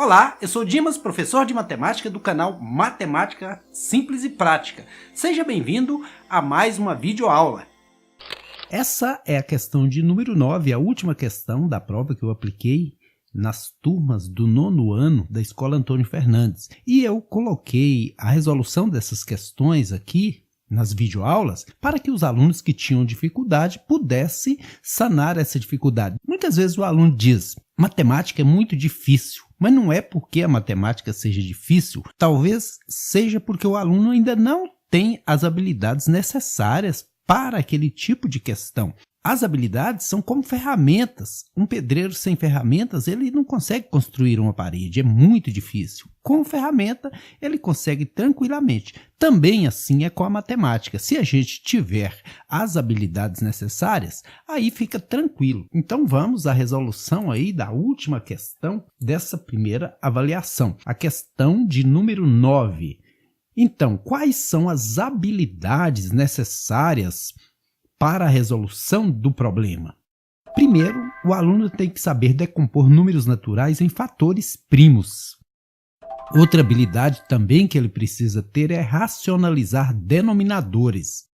Olá, eu sou Dimas, professor de matemática do canal Matemática Simples e Prática. Seja bem-vindo a mais uma videoaula. Essa é a questão de número 9, a última questão da prova que eu apliquei nas turmas do 9º ano da Escola Antônio Fernandes. E eu coloquei a resolução dessas questões aqui nas videoaulas para que os alunos que tinham dificuldade pudessem sanar essa dificuldade. Muitas vezes o aluno diz, matemática é muito difícil, mas não é porque a matemática seja difícil, talvez seja porque o aluno ainda não tem as habilidades necessárias para aquele tipo de questão. As habilidades são como ferramentas. Um pedreiro sem ferramentas, ele não consegue construir uma parede, é muito difícil. Com ferramenta, ele consegue tranquilamente. Também assim é com a matemática. Se a gente tiver as habilidades necessárias, aí fica tranquilo. Então vamos à resolução aí da última questão dessa primeira avaliação. A questão de número 9. Então, quais são as habilidades necessárias para a resolução do problema? Primeiro, o aluno tem que saber decompor números naturais em fatores primos. Outra habilidade também que ele precisa ter é racionalizar denominadores.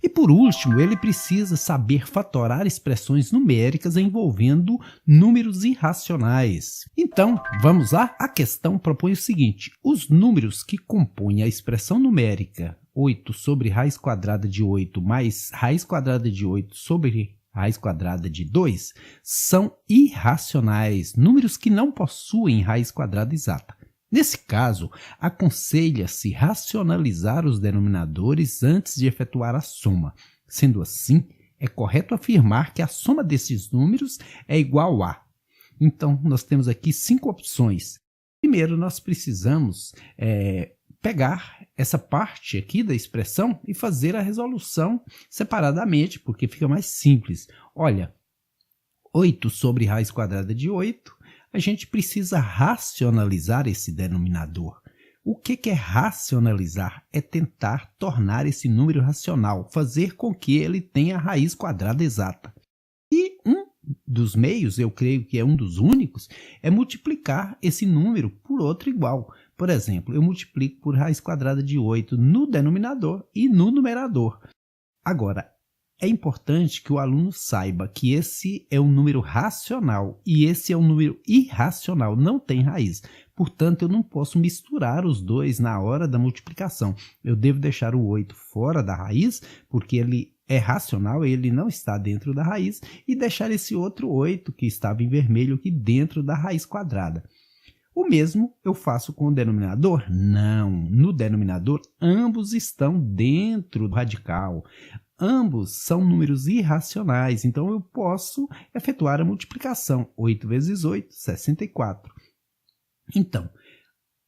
E por último, ele precisa saber fatorar expressões numéricas envolvendo números irracionais. Então, vamos lá? A questão propõe o seguinte: os números que compõem a expressão numérica 8 sobre raiz quadrada de 8 mais raiz quadrada de 8 sobre raiz quadrada de 2 são irracionais, números que não possuem raiz quadrada exata. Nesse caso, aconselha-se racionalizar os denominadores antes de efetuar a soma. Sendo assim, é correto afirmar que a soma desses números é igual a. Então, nós temos aqui 5 opções. Primeiro, nós precisamos pegar essa parte aqui da expressão e fazer a resolução separadamente, porque fica mais simples. Olha, 8 sobre raiz quadrada de 8, a gente precisa racionalizar esse denominador. O que é racionalizar? É tentar tornar esse número racional, fazer com que ele tenha a raiz quadrada exata. E um dos meios, eu creio que é um dos únicos, é multiplicar esse número por outro igual. Por exemplo, eu multiplico por raiz quadrada de 8 no denominador e no numerador. Agora, é importante que o aluno saiba que esse é um número racional e esse é um número irracional, não tem raiz. Portanto, eu não posso misturar os dois na hora da multiplicação. Eu devo deixar o 8 fora da raiz, porque ele é racional, ele não está dentro da raiz, e deixar esse outro 8 que estava em vermelho aqui dentro da raiz quadrada. O mesmo eu faço com o denominador? Não, no denominador ambos estão dentro do radical. Ambos são números irracionais, então eu posso efetuar a multiplicação. 8 vezes 8, 64. Então,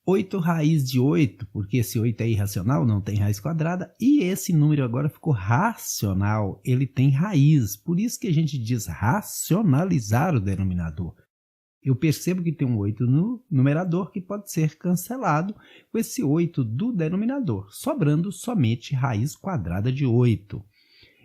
8 raiz de 8, porque esse 8 é irracional, não tem raiz quadrada, e esse número agora ficou racional, ele tem raiz. Por isso que a gente diz racionalizar o denominador. Eu percebo que tem um 8 no numerador que pode ser cancelado com esse 8 do denominador, sobrando somente raiz quadrada de 8.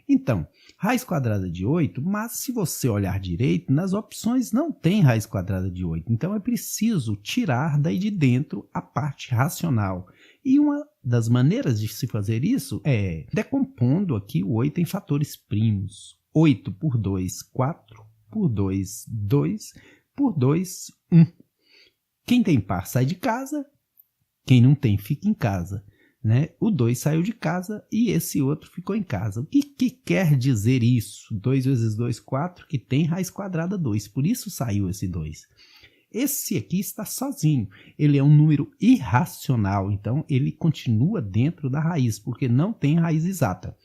Então, raiz quadrada de 8, mas se você olhar direito, nas opções não tem raiz quadrada de 8. Então, é preciso tirar daí de dentro a parte racional. E uma das maneiras de se fazer isso é decompondo aqui o 8 em fatores primos. 8 por 2, 4, por 2, 2, por 2, 1. Quem tem par sai de casa, quem não tem fica em casa. Né? O 2 saiu de casa e esse outro ficou em casa. O que quer dizer isso? 2 vezes 2, 4, que tem raiz quadrada 2, por isso saiu esse 2. Esse aqui está sozinho, ele é um número irracional, então ele continua dentro da raiz, porque não tem raiz exata.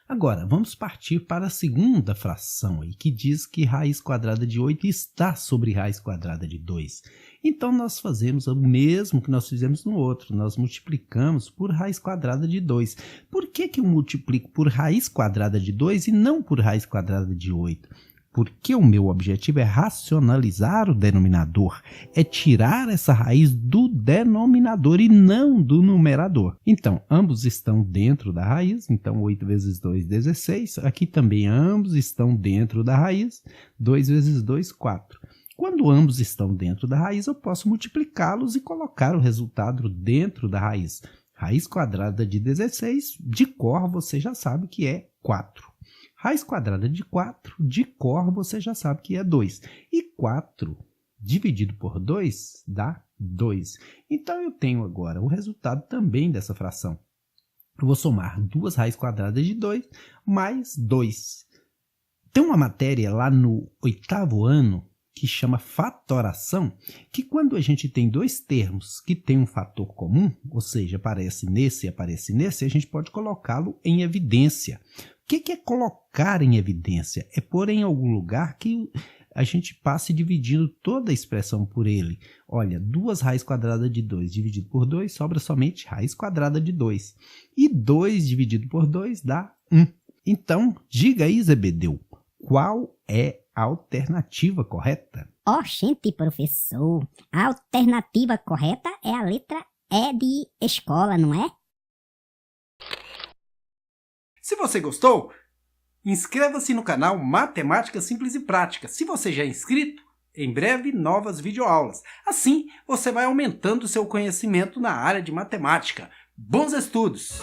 Agora, vamos partir para a segunda fração, aí, que diz que raiz quadrada de 8 está sobre raiz quadrada de 2. Então, nós fazemos o mesmo que nós fizemos no outro, nós multiplicamos por raiz quadrada de 2. Por que eu multiplico por raiz quadrada de 2 e não por raiz quadrada de 8? Porque o meu objetivo é racionalizar o denominador, é tirar essa raiz do denominador e não do numerador. Então, ambos estão dentro da raiz, então 8 vezes 2, 16. Aqui também ambos estão dentro da raiz, 2 vezes 2, 4. Quando ambos estão dentro da raiz, eu posso multiplicá-los e colocar o resultado dentro da raiz. Raiz quadrada de 16, de cor, você já sabe que é 4. Raiz quadrada de 4, de cor, você já sabe que é 2. E 4 dividido por 2 dá 2. Então, eu tenho agora o resultado também dessa fração. Eu vou somar 2 raízes quadradas de 2 mais 2. Tem uma matéria lá no 8º ano que chama fatoração, que quando a gente tem dois termos que têm um fator comum, ou seja, aparece nesse e aparece nesse, a gente pode colocá-lo em evidência. O que é colocar em evidência? É pôr em algum lugar que a gente passe dividindo toda a expressão por ele. Olha, 2 raízes quadradas de 2 dividido por 2 sobra somente raiz quadrada de 2. E 2 dividido por 2 dá 1. Então, diga aí, Zebedeu, qual é a alternativa correta? Oxente, professor, a alternativa correta é a letra E de escola, não é? Se você gostou, inscreva-se no canal Matemática Simples e Prática. Se você já é inscrito, em breve novas videoaulas. Assim, você vai aumentando seu conhecimento na área de matemática. Bons estudos!